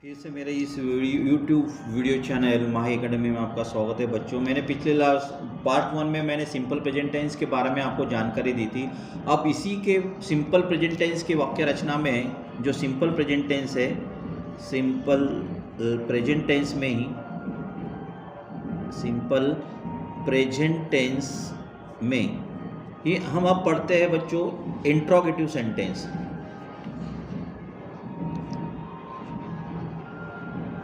फिर से मेरे इस यूट्यूब वीडियो चैनल माही एकेडमी में आपका स्वागत है बच्चों। मैंने पिछले पार्ट 1 में मैंने सिंपल प्रेजेंट टेंस के बारे में आपको जानकारी दी थी। अब इसी के सिंपल प्रेजेंट टेंस की वाक्य रचना में जो सिंपल प्रेजेंट टेंस है, सिंपल प्रेजेंट टेंस में ही सिंपल प्रेजेंट टेंस में ही हम अब पढ़ते हैं बच्चों इंट्रोगेटिव सेंटेंस।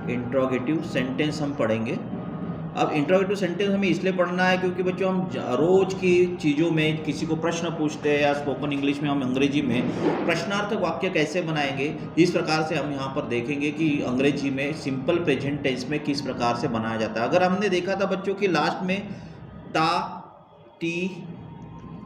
इंट्रोगेटिव सेंटेंस हम पढ़ेंगे। अब इंट्रोगेटिव सेंटेंस हमें इसलिए पढ़ना है क्योंकि बच्चों हम रोज की चीज़ों में किसी को प्रश्न पूछते हैं या स्पोकन इंग्लिश में हम अंग्रेजी में प्रश्नार्थक वाक्य कैसे बनाएंगे, इस प्रकार से हम यहाँ पर देखेंगे कि अंग्रेजी में सिंपल प्रेजेंट टेंस में किस प्रकार से बनाया जाता है। अगर हमने देखा था बच्चों कि लास्ट में ता, टी,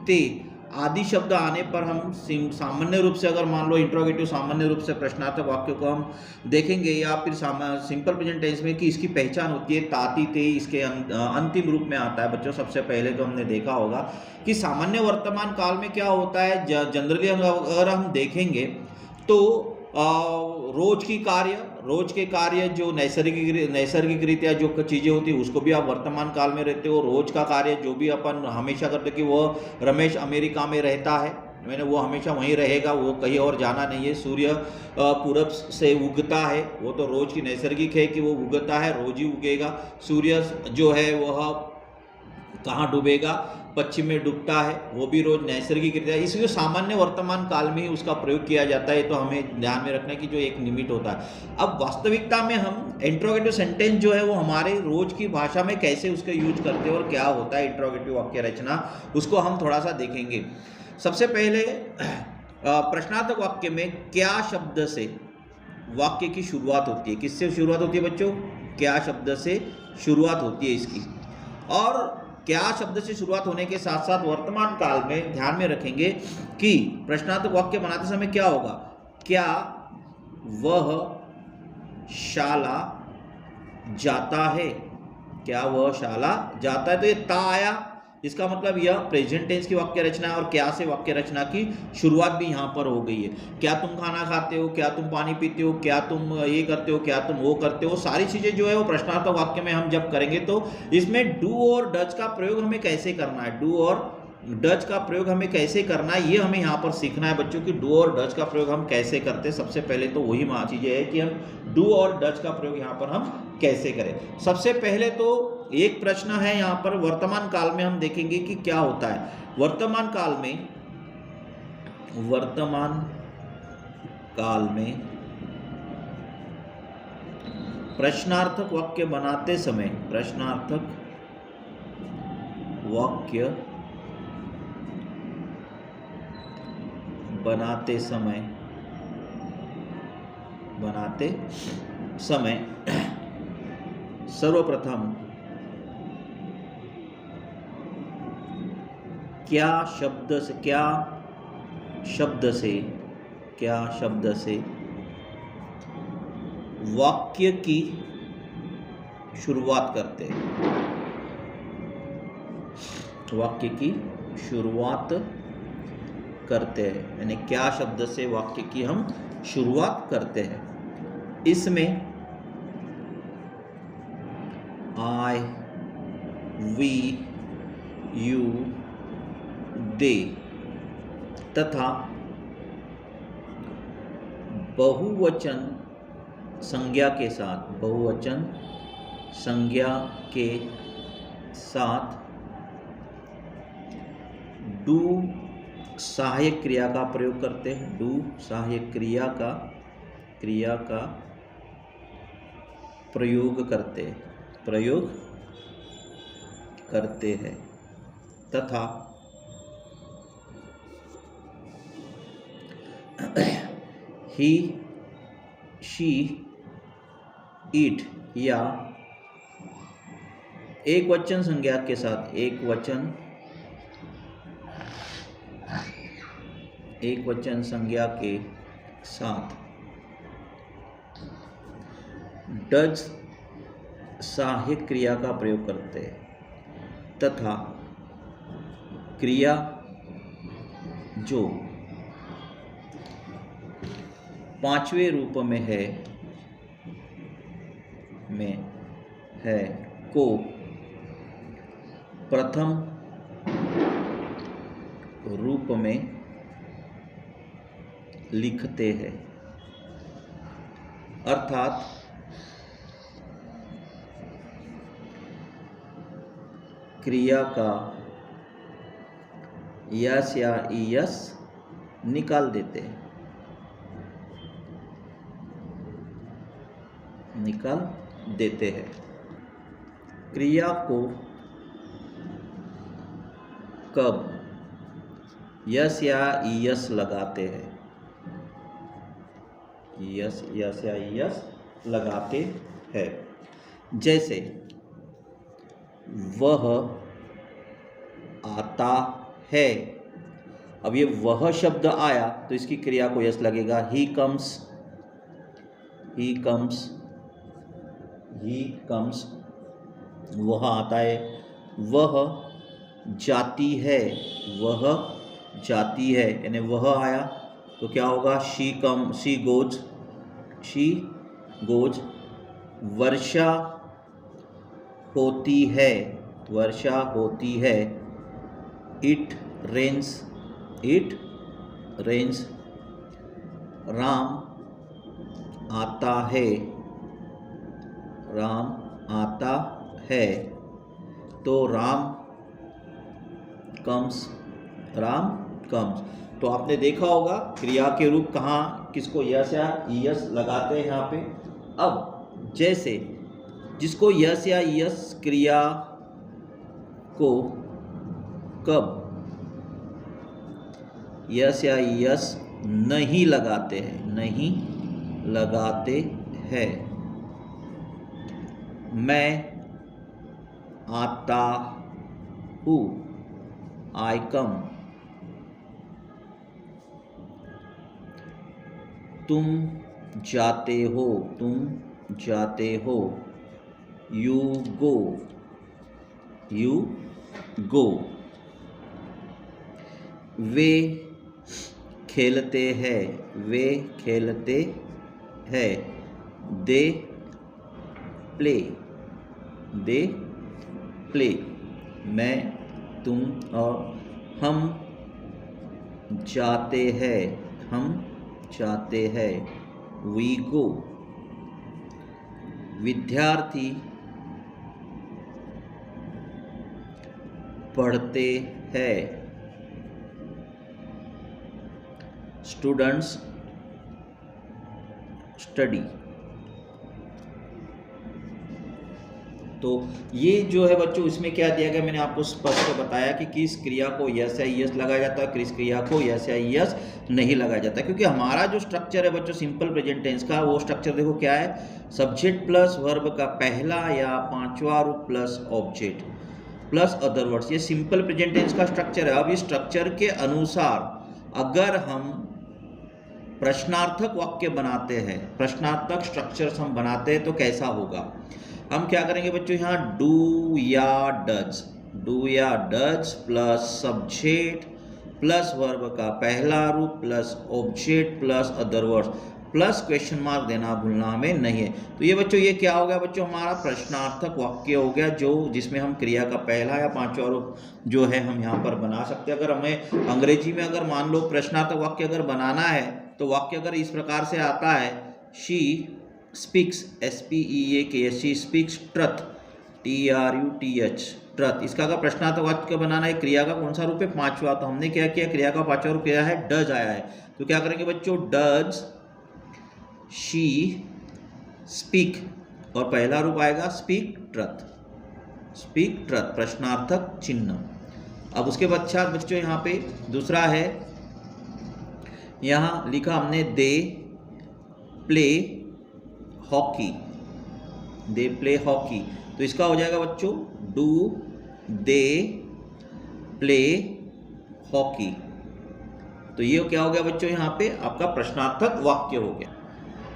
ते आदि शब्द आने पर हम सामान्य रूप से, अगर मान लो इंट्रोगेटिव सामान्य रूप से प्रश्नार्थक वाक्य को हम देखेंगे या फिर सिंपल प्रेजेंट टेंस में कि इसकी पहचान होती है ताती ते, इसके अंतिम रूप में आता है बच्चों। सबसे पहले तो हमने देखा होगा कि सामान्य वर्तमान काल में क्या होता है, जनरली अगर हम देखेंगे तो रोज के कार्य जो नैसर्गिक रीत्या जो चीज़ें होती है उसको भी आप वर्तमान काल में रहते हो। रोज का कार्य जो भी अपन हमेशा करते कि वो रमेश अमेरिका में रहता है, मैंने वो हमेशा वहीं रहेगा, वो कहीं और जाना नहीं है। सूर्य पूरब से उगता है, वो तो रोज की नैसर्गिक है कि वो उगता है, रोज ही उगेगा। सूर्य जो है वह कहाँ डूबेगा, पश्चिम में डूबता है, वो भी रोज नैसर्गिक रीत्या, इसलिए सामान्य वर्तमान काल में ही उसका प्रयोग किया जाता है। तो हमें ध्यान में रखना है कि जो एक लिमिट होता है। अब वास्तविकता में हम इंट्रोगेटिव सेंटेंस जो है वो हमारे रोज की भाषा में कैसे उसका यूज करते हैं और क्या होता है इंट्रोगेटिव वाक्य रचना, उसको हम थोड़ा सा देखेंगे। सबसे पहले प्रश्नार्थक वाक्य में क्या शब्द से वाक्य की शुरुआत होती है। किससे शुरुआत होती है बच्चों? क्या शब्द से शुरुआत होती है इसकी। और क्या शब्द से शुरुआत होने के साथ साथ वर्तमान काल में ध्यान में रखेंगे कि प्रश्नार्थक वाक्य बनाते समय क्या होगा, क्या वह शाला जाता है, क्या वह शाला जाता है। तो ये ता आया, इसका मतलब यह प्रेजेंट टेंस की वाक्य रचना है और क्या से वाक्य रचना की शुरुआत भी यहाँ पर हो गई है। क्या तुम खाना खाते हो, क्या तुम पानी पीते हो, क्या तुम ये करते हो, क्या तुम वो करते हो, सारी चीज़ें जो है वो प्रश्नार्थक वाक्य में हम जब करेंगे तो इसमें डू और डज का प्रयोग हमें कैसे करना है, डू और डच का प्रयोग हमें कैसे करना है, ये हमें यहाँ पर सीखना है बच्चों की डू और डच का प्रयोग हम कैसे करते हैं। सबसे पहले तो वही चीज़ें है कि हम डू और डच का प्रयोग यहाँ पर हम कैसे करें। सबसे पहले तो एक प्रश्न है यहाँ पर, वर्तमान काल में हम देखेंगे कि क्या होता है। वर्तमान काल में प्रश्नार्थक वाक्य बनाते समय, प्रश्नार्थक वाक्य बनाते समय सर्वप्रथम क्या शब्द से वाक्य की शुरुआत करते हैं, वाक्य की शुरुआत करते हैं, यानी क्या शब्द से वाक्य की हम शुरुआत करते हैं। इसमें आई, वी, यू, दे तथा बहुवचन संज्ञा के साथ डू सहायक क्रिया का प्रयोग करते हैं, डू सहायक क्रिया का प्रयोग करते हैं तथा ही, शी, इट या एक वचन संज्ञा के साथ, एक वचन संज्ञा के साथ डज सहायक क्रिया का प्रयोग करते हैं तथा क्रिया जो पांचवें रूप में है में है को प्रथम रूप में लिखते हैं, अर्थात क्रिया का यस या ईयस निकाल देते हैं, क्रिया को कब यस या ईयस लगाते हैं, यस या ईयस लगाते हैं। जैसे वह आता है, अब ये वह शब्द आया तो इसकी क्रिया को यस लगेगा। ही कम्स, वह आता है। वह जाती है, यानी वह आया तो क्या होगा, शी गोज। वर्षा होती है, इट रेन्स। राम आता है, तो राम कम्स। तो आपने देखा होगा क्रिया के रूप कहाँ किसको यस या ईयस लगाते हैं यहाँ पे। अब जैसे जिसको यस या ईयस क्रिया को कब यस या ईयस नहीं लगाते हैं, मैं आता हूँ, आई कम। तुम जाते हो, यू गो। वे खेलते हैं, दे प्ले। मैं, तुम और हम जाते हैं, वी गो। विद्यार्थी पढ़ते हैं, स्टूडेंट्स स्टडी। तो ये जो है बच्चों इसमें क्या दिया गया, मैंने आपको स्पष्ट बताया कि किस क्रिया को यस या ईयस लगाया जाता है, किस क्रिया को यस या ईयस नहीं लगाया जाता, क्योंकि हमारा जो स्ट्रक्चर है बच्चों सिंपल प्रेजेंट टेंस का, वो स्ट्रक्चर देखो क्या है, सब्जेक्ट प्लस वर्ब का पहला या पांचवा रूप plus object plus other words, ये सिंपल प्रेजेंट टेंस का स्ट्रक्चर है। अब इस स्ट्रक्चर के अनुसार अगर हम प्रश्नार्थक वाक्य बनाते हैं, प्रश्नार्थक स्ट्रक्चर्स हम बनाते हैं तो कैसा होगा, हम क्या करेंगे बच्चों, यहाँ डू या does plus subject plus verb का पहला रूप plus object plus other words plus question mark देना भूलना हमें नहीं है। तो ये बच्चों ये क्या हो गया बच्चों, हमारा प्रश्नार्थक वाक्य हो गया, जो जिसमें हम क्रिया का पहला या पांचवा रूप जो है हम यहाँ पर बना सकते हैं। अगर हमें अंग्रेजी में अगर मान लो प्रश्नार्थक वाक्य अगर बनाना है तो वाक्य अगर इस प्रकार से आता है, she speaks, SPEAKS, she speaks truth, TRUTH, truth. इसका अगर प्रश्नार्थक वाक्य बनाना है, क्रिया का कौन सा रूप है, पांचवा, तो हमने क्या किया, क्रिया का पांचवा रूप क्या है, डज आया है, तो क्या करेंगे बच्चों, डज शी स्पीक, और पहला रूप आएगा स्पीक ट्रथ, प्रश्नार्थक चिन्ह। अब उसके पश्चात बच्चों यहाँ पे दूसरा है, यहाँ लिखा हमने दे प्ले हॉकी, तो इसका हो जाएगा बच्चों डू दे प्ले हॉकी। तो ये क्या हो गया बच्चों, यहाँ पे आपका प्रश्नार्थक वाक्य हो गया।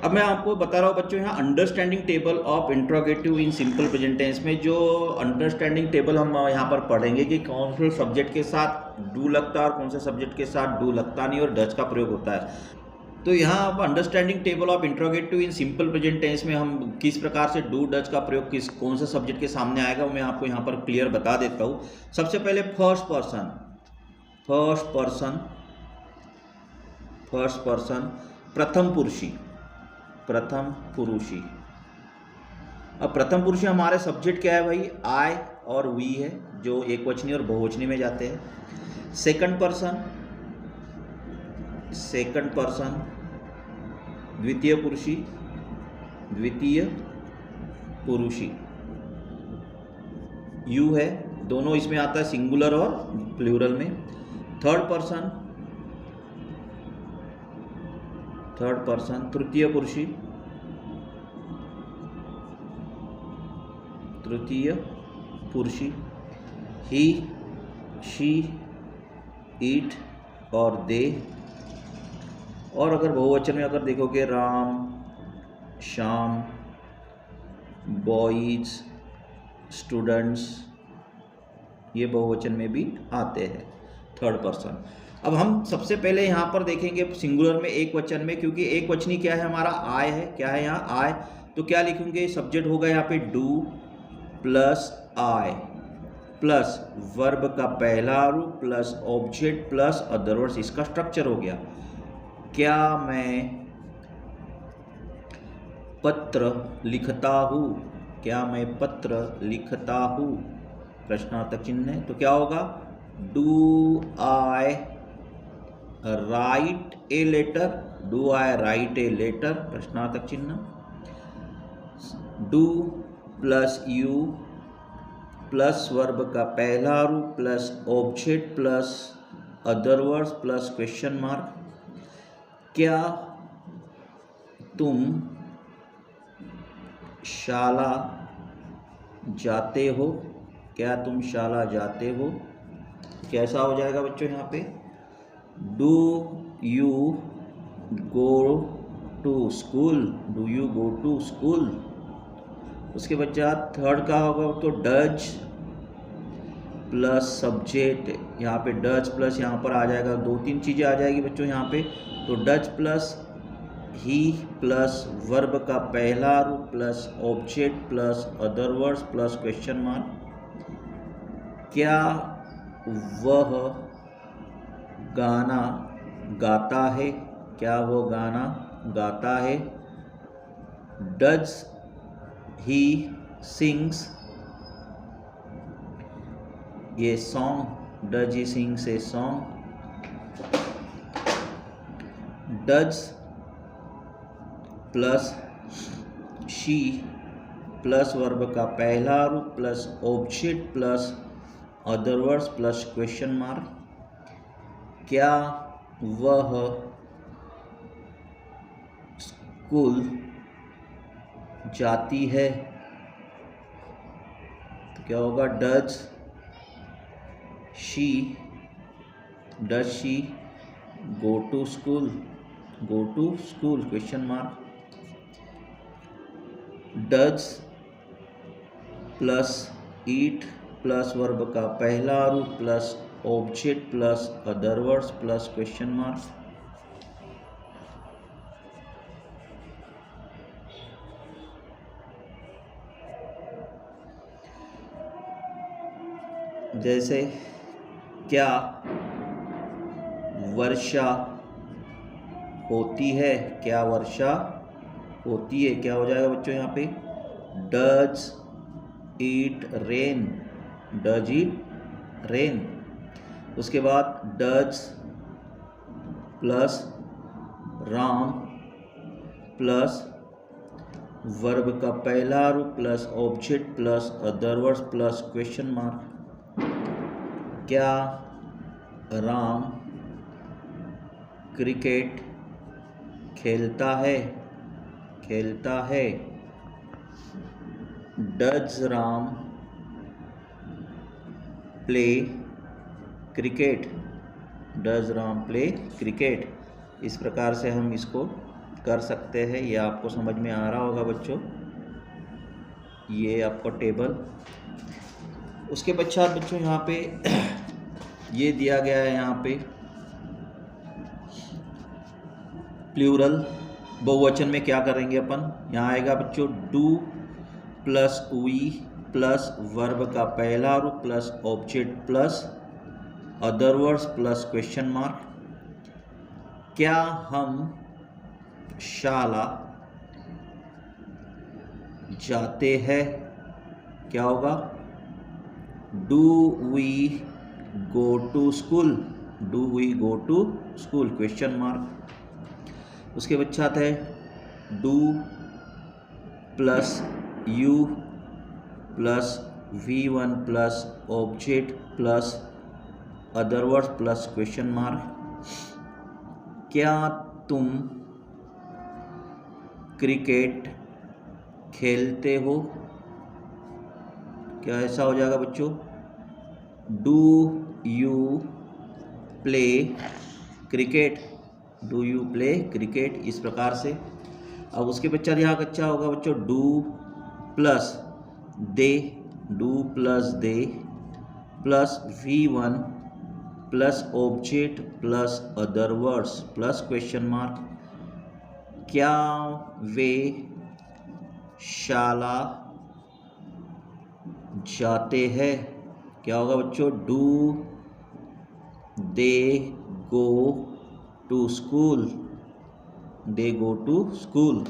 अब मैं आपको बता रहा हूँ बच्चों यहाँ understanding table of interrogative in simple present tense में, जो अंडरस्टैंडिंग टेबल हम यहाँ पर पढ़ेंगे कि कौन से सब्जेक्ट के साथ डू लगता है और कौन से सब्जेक्ट के साथ डू लगता नहीं और डज का प्रयोग होता है। तो यहाँ आप understanding table of interrogative in simple present tense में हम किस प्रकार से डू डज का प्रयोग कौन सा सब्जेक्ट के सामने आएगा वो मैं आपको यहाँ पर क्लियर बता देता हूँ। सबसे पहले फर्स्ट पर्सन प्रथम पुरुषी। अब प्रथम पुरुषी हमारे सब्जेक्ट क्या है भाई, आई और वी है, जो एक वचनी और बहुवचनी में जाते हैं। सेकंड पर्सन द्वितीय पुरुषी यू है, दोनों इसमें आता है सिंगुलर और प्लूरल में। थर्ड पर्सन तृतीय पुरुषी ही, शी, इट और दे। और अगर बहुवचन में अगर देखोगे राम, श्याम, बॉयज, स्टूडेंट्स, ये बहुवचन में भी आते हैं थर्ड पर्सन। अब हम सबसे पहले यहाँ पर देखेंगे सिंगुलर में एक वचन में, क्योंकि एक वचनी क्या है हमारा आय है, क्या है यहाँ आय, तो क्या लिखेंगे, सब्जेक्ट होगा यहाँ पे do plus I plus verb का पहला रूप plus object plus other words, इसका स्ट्रक्चर हो गया। क्या मैं पत्र लिखता हूँ, क्या मैं पत्र लिखता हूँ, प्रश्नार्थक चिन्ह है, तो क्या होगा, do I write a letter, do I write a letter, प्रश्नार्थक चिन्ह। Do plus you plus verb का पहला रूप plus object plus other words plus question mark. क्या तुम शाला जाते हो, क्या तुम शाला जाते हो, कैसा हो जाएगा बच्चों यहाँ पे, do you go to school, do you go to school. उसके बाद थर्ड का होगा तो डज प्लस सब्जेक्ट, यहाँ पे डज प्लस यहाँ पर आ जाएगा, दो तीन चीज़ें आ जाएगी बच्चों यहाँ पे, तो does plus he plus verb का पहला रूप plus object plus other words plus question mark. क्या वह गाना गाता है, क्या वह गाना गाता है, डज ही सिंग्स ये song, does he sings a song. Does plus she plus verb का पहला रूप plus object plus other words plus question mark. क्या वह स्कूल जाती है, तो क्या होगा, does she go to school, question mark. Does plus it plus verb का पहला रूप plus object plus other words plus question mark. जैसे क्या वर्षा होती है, क्या वर्षा होती है, क्या हो जाएगा बच्चों यहाँ पे, does it rain, does it rain. उसके बाद does plus Ram plus verb का पहला रूप plus object plus other words plus question mark. क्या राम क्रिकेट खेलता है, does Ram play cricket, does Ram play cricket. इस प्रकार से हम इसको कर सकते हैं। ये आपको समझ में आ रहा होगा बच्चों, ये आपका टेबल। उसके पश्चात बच्चों यहाँ पे ये दिया गया है, यहाँ पे प्लूरल बहुवचन में क्या करेंगे अपन, यहाँ आएगा बच्चों do plus we plus verb का पहला रूप plus object plus other words plus question mark. क्या हम शाला जाते हैं, क्या होगा, do we go to school, do we go to school question mark. उसके पश्चात है do plus you plus V1 plus object plus other words plus question mark. क्या तुम क्रिकेट खेलते हो, क्या ऐसा हो जाएगा बच्चों, do you play cricket, do you play cricket, इस प्रकार से। अब उसके पश्चात यहाँ कच्चा होगा बच्चों do plus they, do plus they plus V1 plus object plus other words plus question mark. क्या वे शाला जाते हैं, क्या होगा बच्चों, do they go to school, they go to school.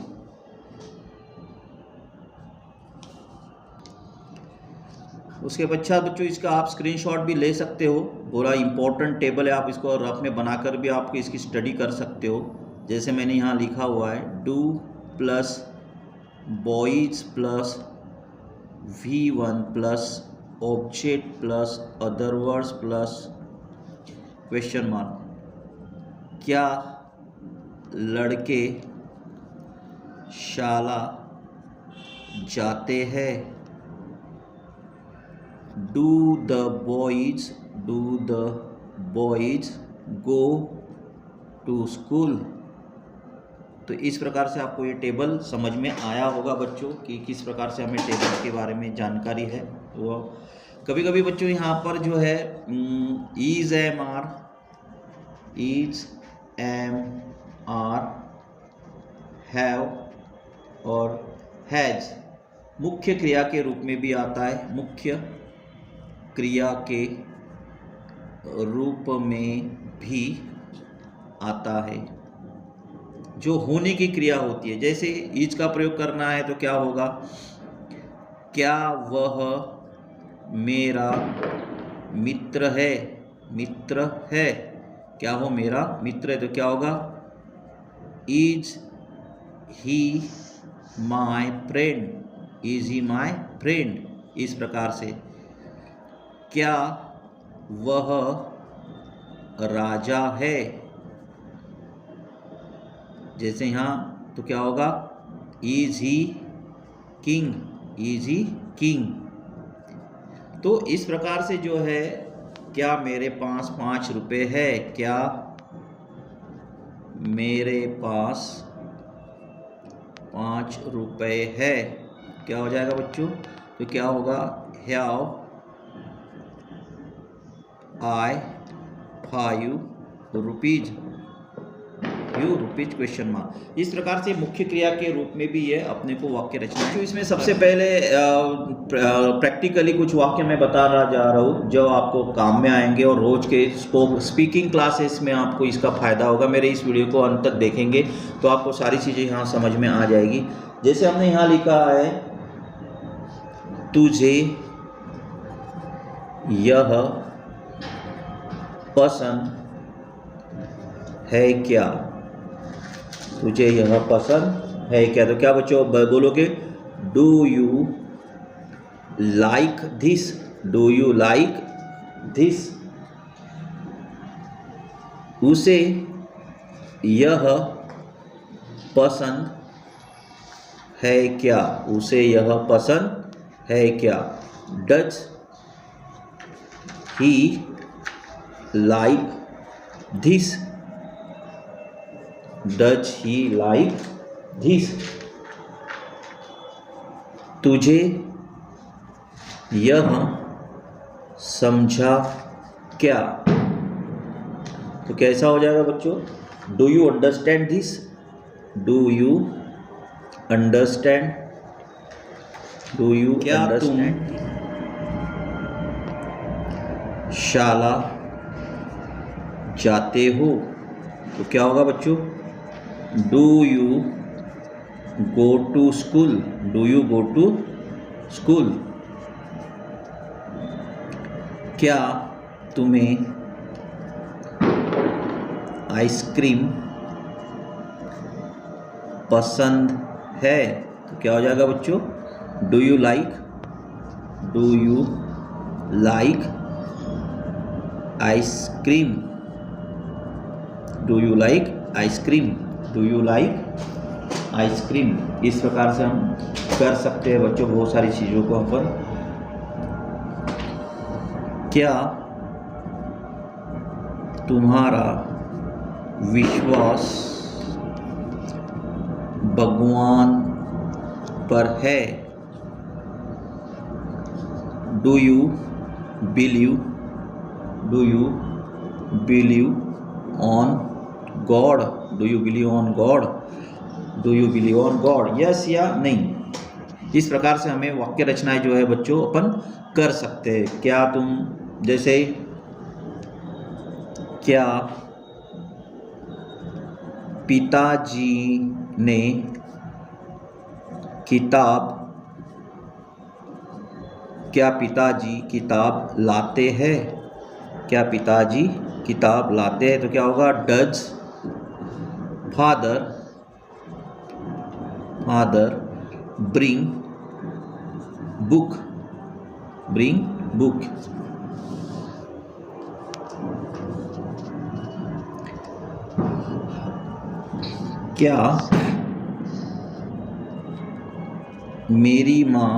उसके पश्चात बच्चों इसका आप स्क्रीनशॉट भी ले सकते हो, पूरा इंपॉर्टेंट टेबल है, आप इसको रफ में बनाकर भी आप इसकी स्टडी कर सकते हो। जैसे मैंने यहाँ लिखा हुआ है do plus boys plus V1 plus object plus other words plus question mark. क्या लड़के शाला जाते हैं, do the boys go to school. तो इस प्रकार से आपको ये टेबल समझ में आया होगा बच्चों कि किस प्रकार से हमें टेबल के बारे में जानकारी है। तो कभी कभी बच्चों यहाँ पर जो है इज एम आर हैव और हैज मुख्य क्रिया के रूप में भी आता है, मुख्य क्रिया के रूप में भी आता है, जो होने की क्रिया होती है। जैसे इज का प्रयोग करना है तो क्या होगा, क्या वह मेरा मित्र है, मित्र है, क्या वो मेरा मित्र है, तो क्या होगा, is he my friend, is he my friend, इस प्रकार से। क्या वह राजा है, जैसे यहाँ तो क्या होगा, is he king, is he king. तो इस प्रकार से जो है, क्या मेरे पास 5 रुपये है, क्या मेरे पास 5 रुपये है, क्या हो जाएगा बच्चों, तो क्या होगा, have I 5 rupees, you rupees question mark. इस प्रकार से मुख्य क्रिया के रूप में भी ये अपने को वाक्य रचना है। तो इसमें सबसे पहले प्रैक्टिकली कुछ वाक्य मैं बताना जा रहा हूँ जो आपको काम में आएंगे और रोज के स्पीकिंग क्लासेस में आपको इसका फ़ायदा होगा। मेरे इस वीडियो को अंत तक देखेंगे तो आपको सारी चीज़ें यहाँ समझ में आ जाएगी। जैसे हमने यहाँ लिखा है, तुझे यह पसंद है क्या, तुझे यह पसंद है क्या, तो क्या बच्चों बोलोगे, do you like this, do you like this. उसे यह पसंद है क्या, उसे यह पसंद है क्या। Does he like this, does he like this. तुझे यह समझा क्या, तो कैसा हो जाएगा बच्चों, do you understand this, do you understand, do you क्या अंडरस्टैंड। शाला जाते हो, तो क्या होगा बच्चों, do you go to school, do you go to school. क्या तुम्हें आइसक्रीम पसंद है, तो क्या हो जाएगा बच्चों, do you like, do you like ice cream, do you like ice cream, do you like ice cream. इस प्रकार से हम कर सकते हैं बच्चों बहुत सारी चीज़ों को अपन। क्या तुम्हारा विश्वास भगवान पर है, do you believe, do you believe on God, do you believe on God, do you believe on God, yes या नहीं। इस प्रकार से हमें वाक्य रचनाएं जो है बच्चों अपन कर सकते हैं। क्या तुम, जैसे क्या पिताजी ने किताब, क्या पिताजी किताब लाते हैं, क्या पिताजी किताब लाते हैं, तो क्या होगा, does father, father bring book, bring book. क्या मेरी माँ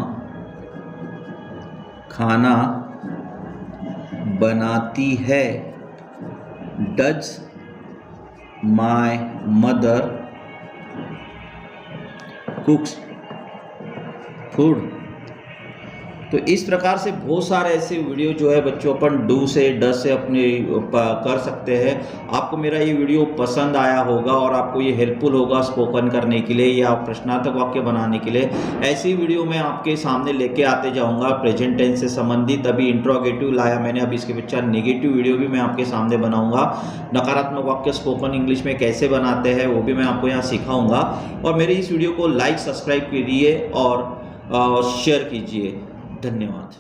खाना बनाती है, डज माय मदर कुक्स फूड। तो इस प्रकार से बहुत सारे ऐसे वीडियो जो है बच्चों अपन डू से डस से अपने कर सकते हैं। आपको मेरा ये वीडियो पसंद आया होगा और आपको ये हेल्पफुल होगा स्पोकन करने के लिए या प्रश्नार्थक वाक्य बनाने के लिए। ऐसी वीडियो मैं आपके सामने लेके आते जाऊंगा प्रेजेंट टेंस से संबंधित। अभी इंट्रोगेटिव लाया मैंने, अभी इसके पीछे नेगेटिव वीडियो भी मैं आपके सामने बनाऊंगा। नकारात्मक वाक्य स्पोकन इंग्लिश में कैसे बनाते हैं वो भी मैं आपको यहाँ सिखाऊंगा। और मेरे इस वीडियो को लाइक सब्सक्राइब कीजिए और शेयर कीजिए। धन्यवाद।